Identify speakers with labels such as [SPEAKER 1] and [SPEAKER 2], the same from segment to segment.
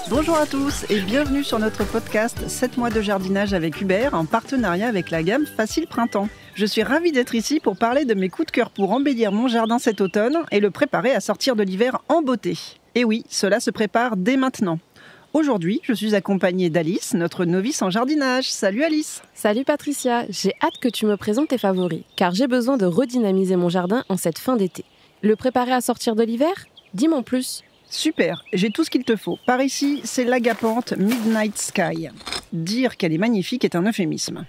[SPEAKER 1] Bonjour à tous et bienvenue sur notre podcast 7 mois de jardinage avec Hubert en partenariat avec la gamme Facile Printemps. Je suis ravie d'être ici pour parler de mes coups de cœur pour embellir mon jardin cet automne et le préparer à sortir de l'hiver en beauté. Et oui, cela se prépare dès maintenant. Aujourd'hui, je suis accompagnée d'Alice, notre novice en jardinage. Salut Alice!
[SPEAKER 2] Salut Patricia, j'ai hâte que tu me présentes tes favoris, car j'ai besoin de redynamiser mon jardin en cette fin d'été. Le préparer à sortir de l'hiver? Dis-moi en plus.
[SPEAKER 1] Super, j'ai tout ce qu'il te faut. Par ici, c'est l'agapante Midnight Sky. Dire qu'elle est magnifique est un euphémisme.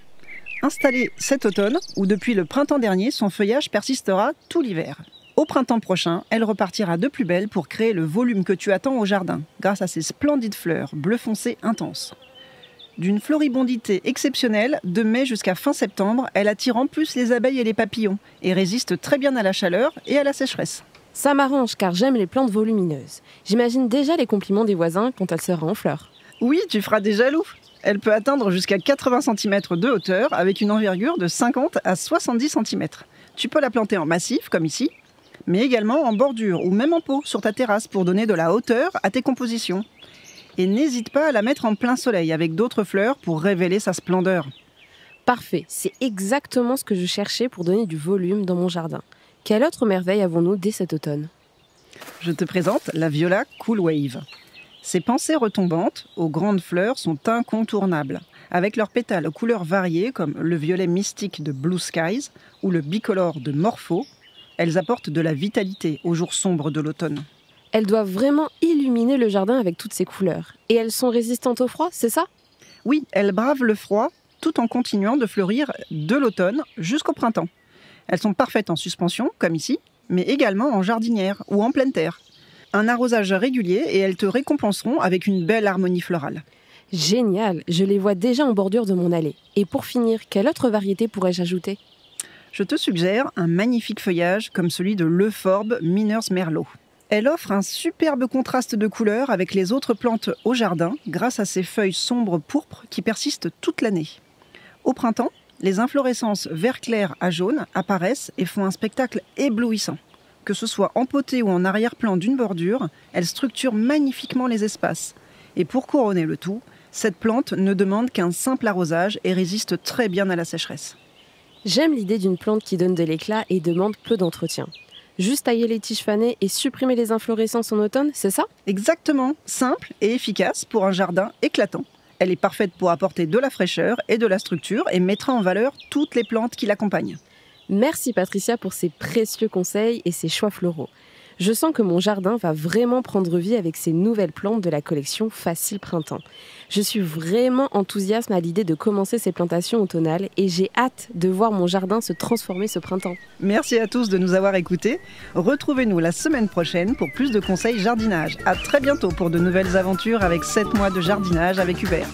[SPEAKER 1] Installée cet automne, ou depuis le printemps dernier, son feuillage persistera tout l'hiver. Au printemps prochain, elle repartira de plus belle pour créer le volume que tu attends au jardin, grâce à ses splendides fleurs bleu foncé intenses. D'une floribondité exceptionnelle, de mai jusqu'à fin septembre, elle attire en plus les abeilles et les papillons, et résiste très bien à la chaleur et à la sécheresse.
[SPEAKER 2] Ça m'arrange car j'aime les plantes volumineuses. J'imagine déjà les compliments des voisins quand elle sera en fleurs.
[SPEAKER 1] Oui, tu feras des jaloux. Elle peut atteindre jusqu'à 80 cm de hauteur avec une envergure de 50 à 70 cm. Tu peux la planter en massif, comme ici, mais également en bordure ou même en pot sur ta terrasse pour donner de la hauteur à tes compositions. Et n'hésite pas à la mettre en plein soleil avec d'autres fleurs pour révéler sa splendeur.
[SPEAKER 2] Parfait, c'est exactement ce que je cherchais pour donner du volume dans mon jardin. Quelle autre merveille avons-nous dès cet automne?
[SPEAKER 1] Je te présente la Viola Cool Wave. Ces pensées retombantes aux grandes fleurs sont incontournables. Avec leurs pétales aux couleurs variées comme le violet mystique de Blue Skies ou le bicolore de Morpho, elles apportent de la vitalité aux jours sombres de l'automne.
[SPEAKER 2] Elles doivent vraiment illuminer le jardin avec toutes ces couleurs. Et elles sont résistantes au froid, c'est ça?
[SPEAKER 1] Oui, elles bravent le froid tout en continuant de fleurir de l'automne jusqu'au printemps. Elles sont parfaites en suspension, comme ici, mais également en jardinière ou en pleine terre. Un arrosage régulier et elles te récompenseront avec une belle harmonie florale.
[SPEAKER 2] Génial, je les vois déjà en bordure de mon allée. Et pour finir, quelle autre variété pourrais-je ajouter?
[SPEAKER 1] Je te suggère un magnifique feuillage comme celui de l'Euphorbe Miner's Merlot. Elle offre un superbe contraste de couleurs avec les autres plantes au jardin grâce à ses feuilles sombres pourpres qui persistent toute l'année. Au printemps, les inflorescences vert clair à jaune apparaissent et font un spectacle éblouissant. Que ce soit en potée ou en arrière-plan d'une bordure, elles structurent magnifiquement les espaces. Et pour couronner le tout, cette plante ne demande qu'un simple arrosage et résiste très bien à la sécheresse.
[SPEAKER 2] J'aime l'idée d'une plante qui donne de l'éclat et demande peu d'entretien. Juste tailler les tiges fanées et supprimer les inflorescences en automne, c'est ça?
[SPEAKER 1] Exactement, simple et efficace pour un jardin éclatant. Elle est parfaite pour apporter de la fraîcheur et de la structure et mettra en valeur toutes les plantes qui l'accompagnent.
[SPEAKER 2] Merci Patricia pour ces précieux conseils et ces choix floraux. Je sens que mon jardin va vraiment prendre vie avec ces nouvelles plantes de la collection Facile Printemps. Je suis vraiment enthousiaste à l'idée de commencer ces plantations automnales et j'ai hâte de voir mon jardin se transformer ce printemps.
[SPEAKER 1] Merci à tous de nous avoir écoutés. Retrouvez-nous la semaine prochaine pour plus de conseils jardinage. À très bientôt pour de nouvelles aventures avec 7 mois de jardinage avec Hubert.